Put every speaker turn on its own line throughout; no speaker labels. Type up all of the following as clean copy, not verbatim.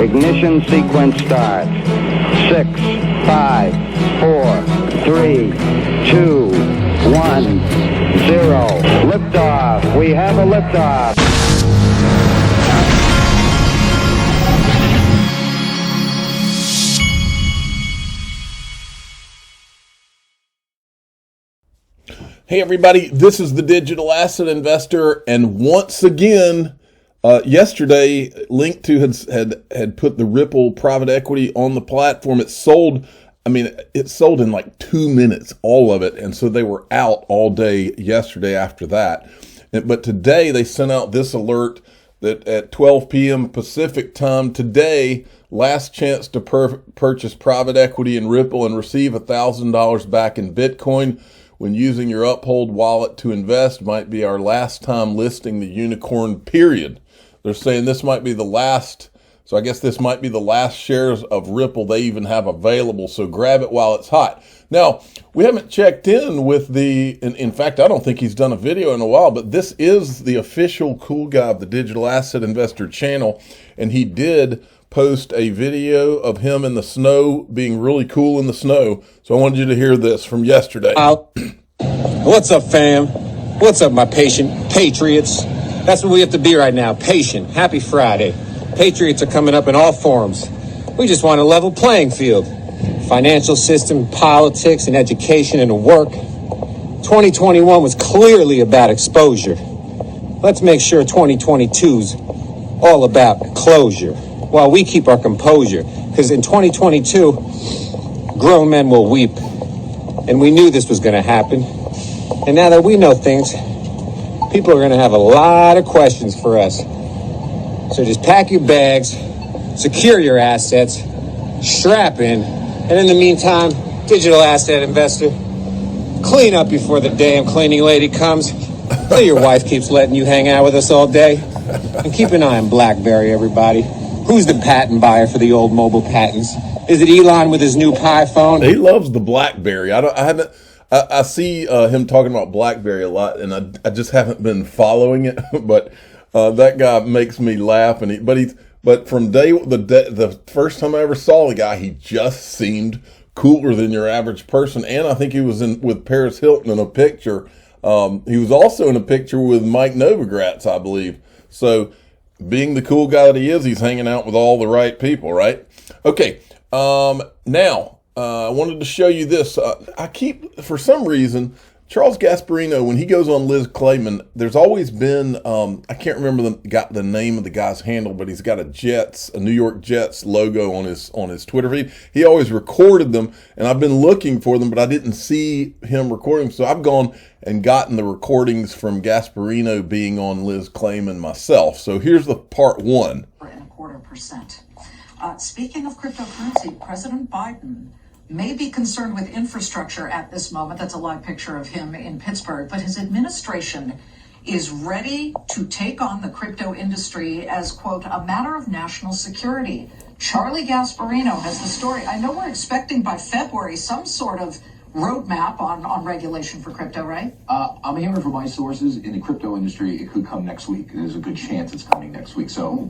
Ignition sequence starts. 6, 5, 4, 3, 2, 1, 0. Liftoff. We have a liftoff.
Hey everybody, this is the Digital Asset Investor, and once again, yesterday, Link2 had put the Ripple private equity on the platform. It sold in like 2 minutes, all of it, and so they were out all day yesterday after that. But today they sent out this alert that at 12 p.m. Pacific time today, last chance to purchase private equity in Ripple and receive $1,000 back in Bitcoin when using your Uphold wallet to invest might be our last time listing the unicorn, period. They're saying this might be the last, so I guess this might be the last shares of Ripple they even have available, so grab it while it's hot. Now, we haven't checked in with in fact, I don't think he's done a video in a while, but this is the official cool guy of the Digital Asset Investor channel, and he did post a video of him in the snow, being really cool in the snow. So I wanted you to hear this from yesterday.
What's up, fam? What's up, my patient patriots? That's what we have to be right now, patient. Happy Friday. Patriots are coming up in all forms. We just want a level playing field. Financial system, politics, and education and work. 2021 was clearly about exposure. Let's make sure 2022's all about closure, while we keep our composure, because in 2022, grown men will weep. And we knew this was going to happen. And now that we know things, people are going to have a lot of questions for us. So just pack your bags, secure your assets, strap in, and in the meantime, digital asset investor, clean up before the damn cleaning lady comes, so your wife keeps letting you hang out with us all day. And keep an eye on BlackBerry, everybody. Who's the patent buyer for the old mobile patents? Is it Elon with his new Pi phone?
He loves the BlackBerry. I see him talking about BlackBerry a lot, and I just haven't been following it. But that guy makes me laugh. But from the first time I ever saw the guy, he just seemed cooler than your average person. And I think he was with Paris Hilton in a picture. He was also in a picture with Mike Novogratz, I believe. So, being the cool guy that he is, he's hanging out with all the right people, right? Okay, now, I wanted to show you this. For some reason, Charles Gasparino, when he goes on Liz Clayman, there's always been, I can't remember the name of the guy's handle, but he's got a New York Jets logo on his Twitter feed. He always recorded them, and I've been looking for them, but I didn't see him recording them, so I've gone and gotten the recordings from Gasparino being on Liz Clayman myself. So here's the part one.
0.25%. Speaking of cryptocurrency, President Biden may be concerned with infrastructure at this moment. That's a live picture of him in Pittsburgh. But his administration is ready to take on the crypto industry as, quote, a matter of national security. Charlie Gasparino has the story. I know we're expecting by February some sort of roadmap on regulation for crypto, right?
I'm hearing from my sources in the crypto industry, it could come next week. There's a good chance it's coming next week. So,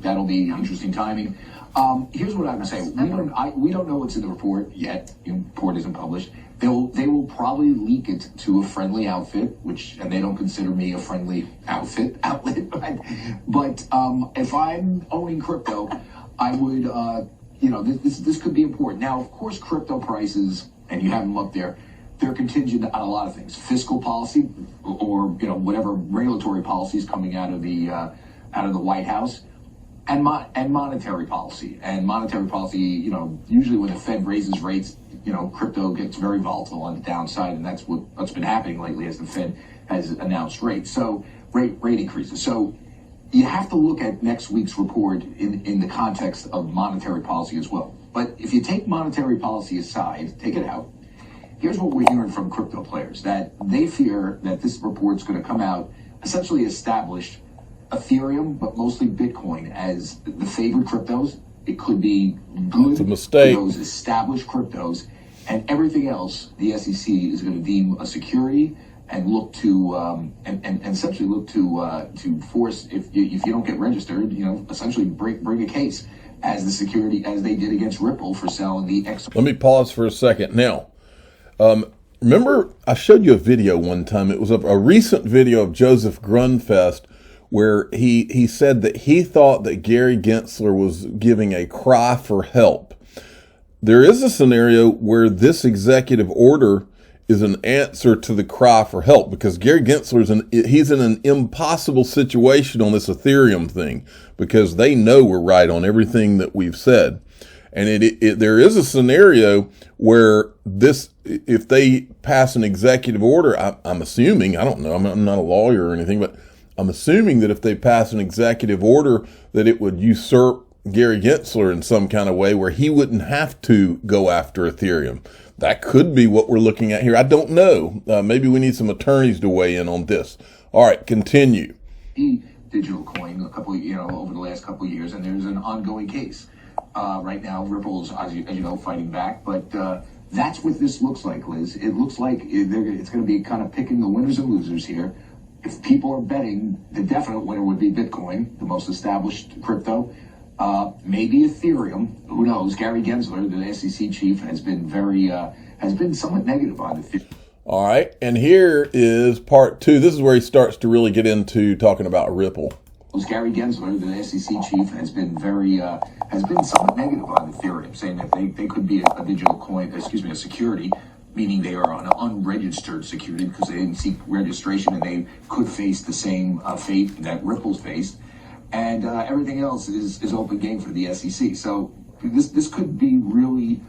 that'll be interesting timing. Here's what I'm going to say. We don't know what's in the report yet. The report isn't published. They will probably leak it to a friendly outfit, and they don't consider me a friendly outlet. But if I'm owning crypto, I would, this could be important. Now, of course, crypto prices, and you have them up there, they're contingent on a lot of things. Fiscal policy, or whatever regulatory policies coming out of the White House. And monetary policy. And monetary policy, usually when the Fed raises rates, crypto gets very volatile on the downside, and that's what's been happening lately as the Fed has announced rates. So rate increases. So you have to look at next week's report in the context of monetary policy as well. But if you take monetary policy aside, take it out, here's what we're hearing from crypto players, that they fear that this report's going to come out, essentially establish Ethereum, but mostly Bitcoin, as the favored cryptos. It could be good
it's a mistake.
for those established cryptos, and everything else the SEC is going to deem a security and look to and essentially look to force, if you don't get registered, essentially bring a case. as the security as they did against Ripple for selling the X.
Let me pause for a second. Now, remember I showed you a video one time. It was a recent video of Joseph Grunfest where he said that he thought that Gary Gensler was giving a cry for help. There is a scenario where this executive order is an answer to the cry for help, because Gary Gensler he's in an impossible situation on this Ethereum thing, because they know we're right on everything that we've said. And there is a scenario where if they pass an executive order, I'm assuming, I don't know, I'm not a lawyer or anything, but I'm assuming that if they pass an executive order that it would usurp Gary Gensler in some kind of way where he wouldn't have to go after Ethereum. That could be what we're looking at here. I don't know. Maybe we need some attorneys to weigh in on this. All right, continue.
Digital coin over the last couple of years, and there's an ongoing case. Right now, Ripple's, as you know, fighting back, but that's what this looks like, Liz. It looks like it's going to be kind of picking the winners and losers here. If people are betting, the definite winner would be Bitcoin, the most established crypto. Maybe Ethereum, who knows? Gary Gensler, the SEC chief, has been somewhat negative on it.
All right, and here is part two. This is where he starts to really get into talking about Ripple.
Gary Gensler, the SEC chief, has been somewhat negative on Ethereum, saying that they could be a digital coin, a security, meaning they are an unregistered security because they didn't seek registration, and they could face the same fate that Ripple's faced. And everything else is open game for the SEC. So this could be really,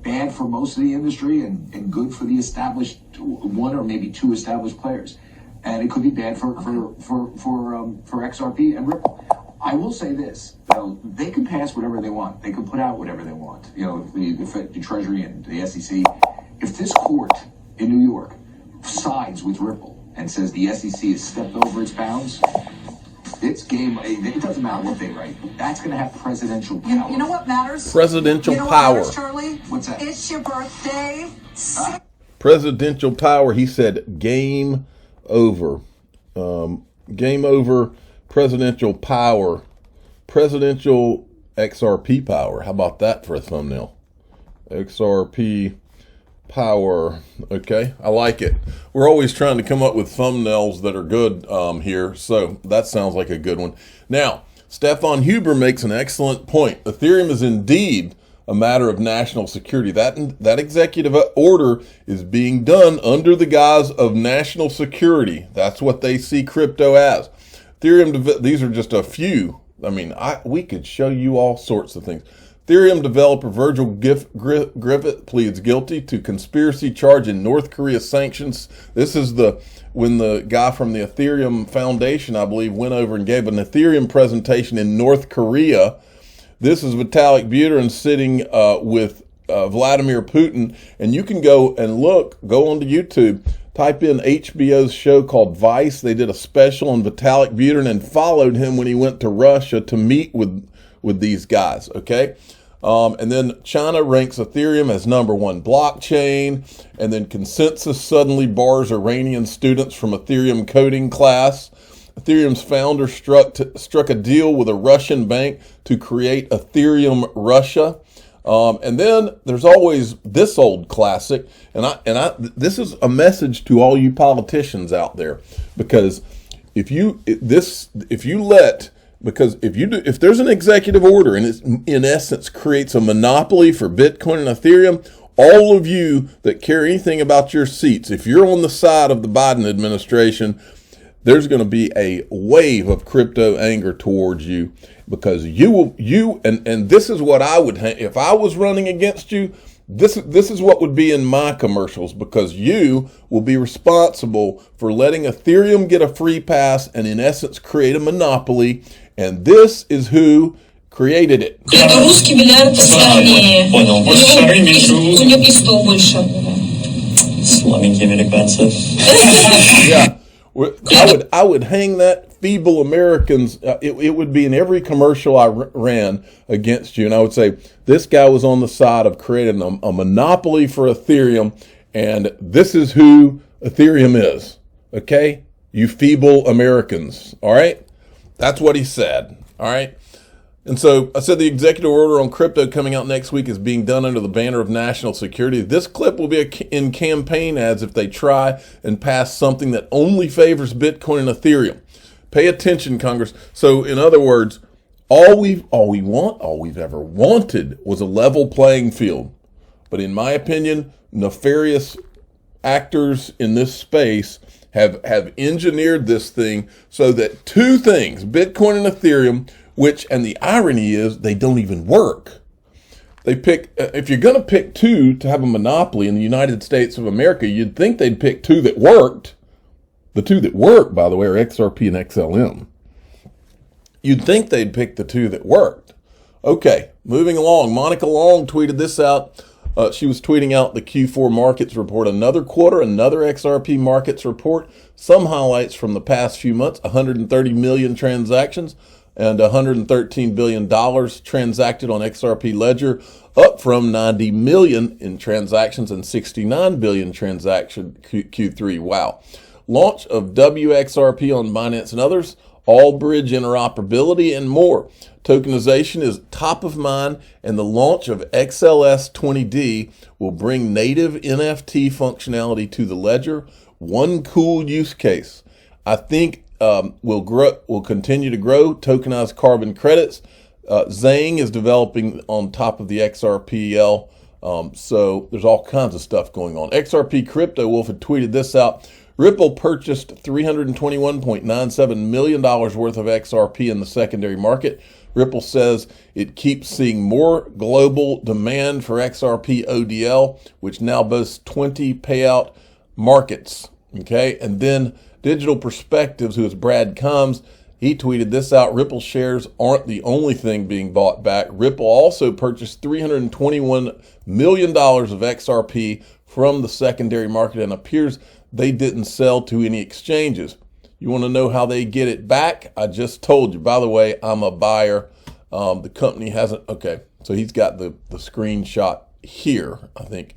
bad for most of the industry and good for the established one or maybe two established players. And it could be bad for XRP and Ripple. I will say this, they can pass whatever they want. They can put out whatever they want. The Treasury and the SEC. If this court in New York sides with Ripple and says the SEC has stepped over its bounds, it's game. It doesn't matter what they write. That's going to have presidential power.
You know what matters?
Presidential
what
power.
Matters, Charlie?
What's that?
It's your birthday.
Presidential power. He said game over. Game over. Presidential power. Presidential XRP power. How about that for a thumbnail? XRP power. Okay, I like it. We're always trying to come up with thumbnails that are good here, so that sounds like a good one. Now, Stefan Huber makes an excellent point. Ethereum is indeed a matter of national security. That executive order is being done under the guise of national security. That's what they see crypto as. Ethereum, these are just a few. I mean, we could show you all sorts of things. Ethereum developer Virgil Griffith pleads guilty to conspiracy charge in North Korea sanctions. This is when the guy from the Ethereum Foundation, I believe, went over and gave an Ethereum presentation in North Korea. This is Vitalik Buterin sitting with Vladimir Putin, and you can go onto YouTube, type in HBO's show called Vice. They did a special on Vitalik Buterin and followed him when he went to Russia to meet with these guys, okay? And then China ranks Ethereum as #1 blockchain, and then Consensus suddenly bars Iranian students from Ethereum coding class. Ethereum's founder struck a deal with a Russian bank to create Ethereum Russia. And then there's always this old classic, this is a message to all you politicians out there, because if there's an executive order and it in essence creates a monopoly for Bitcoin and Ethereum, all of you that care anything about your seats, if you're on the side of the Biden administration, there's going to be a wave of crypto anger towards you, because and this is what I would, if I was running against you, this is what would be in my commercials, because you will be responsible for letting Ethereum get a free pass and in essence create a monopoly, and this is who created it.
Let me give it expensive.
Yeah. I would hang that feeble Americans. It would be in every commercial I ran against you, and I would say this guy was on the side of creating a monopoly for Ethereum, and this is who Ethereum is. Okay, you feeble Americans. All right, that's what he said. All right. And so I said the executive order on crypto coming out next week is being done under the banner of national security. This clip will be in campaign ads if they try and pass something that only favors Bitcoin and Ethereum. Pay attention, Congress. So in other words, all we've ever wanted was a level playing field. But in my opinion, nefarious actors in this space have engineered this thing so that two things, Bitcoin and Ethereum, and the irony is they don't even work. They pick, if you're going to pick two to have a monopoly in the United States of America, you'd think they'd pick two that worked. The two that work, by the way, are XRP and XLM. You'd think they'd pick the two that worked. Okay, moving along. Monica Long tweeted this out. She was tweeting out the Q4 markets report, another quarter, another XRP markets report. Some highlights from the past few months: 130 million transactions and $113 billion transacted on XRP Ledger, up from 90 million in transactions and 69 billion transaction Q3. Wow. Launch of WXRP on Binance and others, all bridge interoperability and more. Tokenization is top of mind, and the launch of XLS 20D will bring native NFT functionality to the ledger. One cool use case. I think will continue to grow. Tokenized carbon credits. Zang is developing on top of the XRPL. So there's all kinds of stuff going on. XRP Crypto Wolf had tweeted this out. Ripple purchased $321.97 million worth of XRP in the secondary market. Ripple says it keeps seeing more global demand for XRP ODL, which now boasts 20 payout markets. Okay, and then Digital Perspectives, who is Brad Combs, he tweeted this out. Ripple shares aren't the only thing being bought back. Ripple also purchased $321 million of XRP from the secondary market and appears they didn't sell to any exchanges. You want to know how they get it back? I just told you. By the way, I'm a buyer. The company hasn't. Okay, so he's got the screenshot here, I think.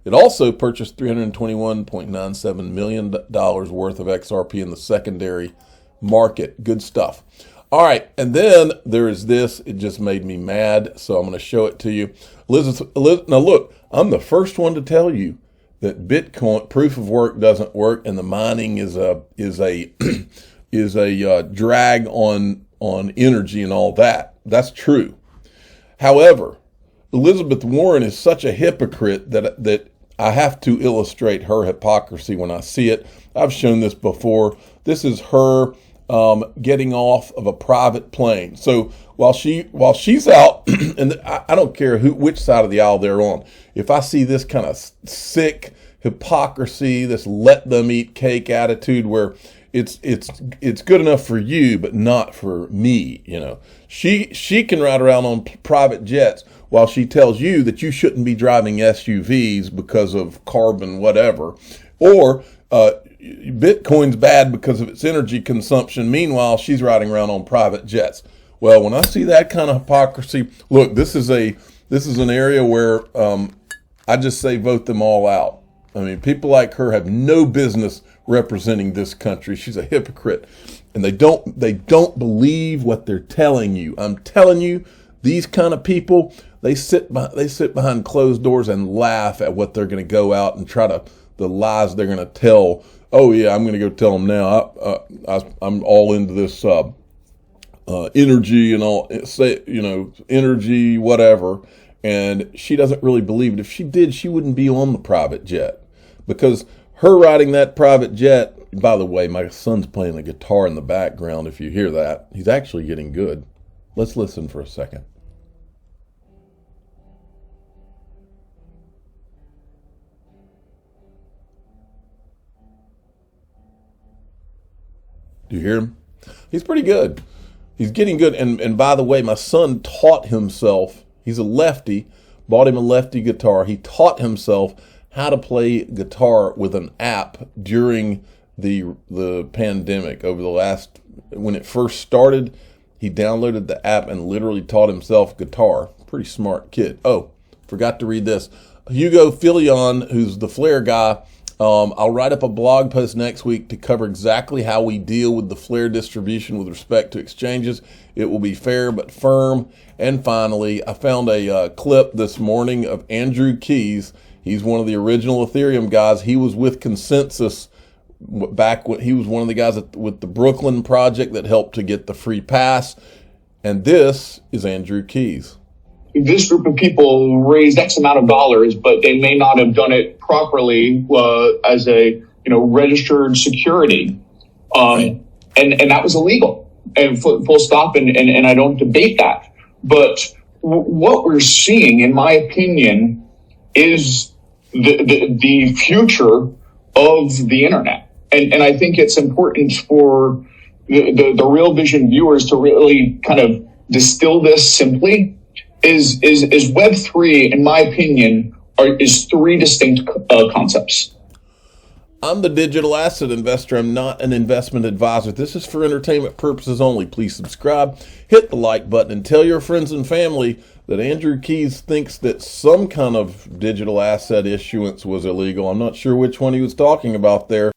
It also purchased $321.97 million worth of XRP in the secondary market. Good stuff. All right, and then there is this. It just made me mad, so I'm going to show it to you. Now look, I'm the first one to tell you that Bitcoin proof of work doesn't work, and the mining is a drag on energy and all that. That's true. However, Elizabeth Warren is such a hypocrite that I have to illustrate her hypocrisy when I see it. I've shown this before. This is her getting off of a private plane. So while she's out, and I don't care which side of the aisle they're on. If I see this kind of sick hypocrisy, this let them eat cake attitude where it's good enough for you but not for me, you know. She can ride around on private jets while she tells you that you shouldn't be driving SUVs because of carbon whatever, or Bitcoin's bad because of its energy consumption. Meanwhile, she's riding around on private jets. Well, when I see that kind of hypocrisy, look, this is an area where I just say vote them all out. I mean, people like her have no business representing this country. She's a hypocrite, and they don't believe what they're telling you. I'm telling you, these kind of people, they sit behind closed doors and laugh at what they're going to go out and try to, the lies they're going to tell. Oh yeah, I'm going to go tell them now. I'm all into this energy and all, energy whatever. And she doesn't really believe it. If she did, she wouldn't be on the private jet, because her riding that private jet. By the way, my son's playing a guitar in the background. If you hear that, he's actually getting good. Let's listen for a second. Do you hear him? He's pretty good. He's getting good. And by the way, my son taught himself, he's a lefty, bought him a lefty guitar. He taught himself how to play guitar with an app during the pandemic. When it first started, he downloaded the app and literally taught himself guitar. Pretty smart kid. Oh, forgot to read this. Hugo Filion, who's the Flare guy, I'll write up a blog post next week to cover exactly how we deal with the flare distribution with respect to exchanges. It will be fair but firm. And finally, I found a clip this morning of Andrew Keys. He's one of the original Ethereum guys. He was with Consensus back when he was one of the guys with the Brooklyn project that helped to get the free pass. And this is Andrew Keys.
This group of people raised X amount of dollars, but they may not have done it properly as a registered security, and that was illegal. And full stop. And I don't debate that. But what we're seeing, in my opinion, is the future of the internet, and I think it's important for the Real Vision viewers to really kind of distill this simply. Is Web3, in my opinion, is three distinct concepts.
I'm the digital asset investor. I'm not an investment advisor. This is for entertainment purposes only. Please subscribe, hit the like button, and tell your friends and family that Andrew Keys thinks that some kind of digital asset issuance was illegal. I'm not sure which one he was talking about there,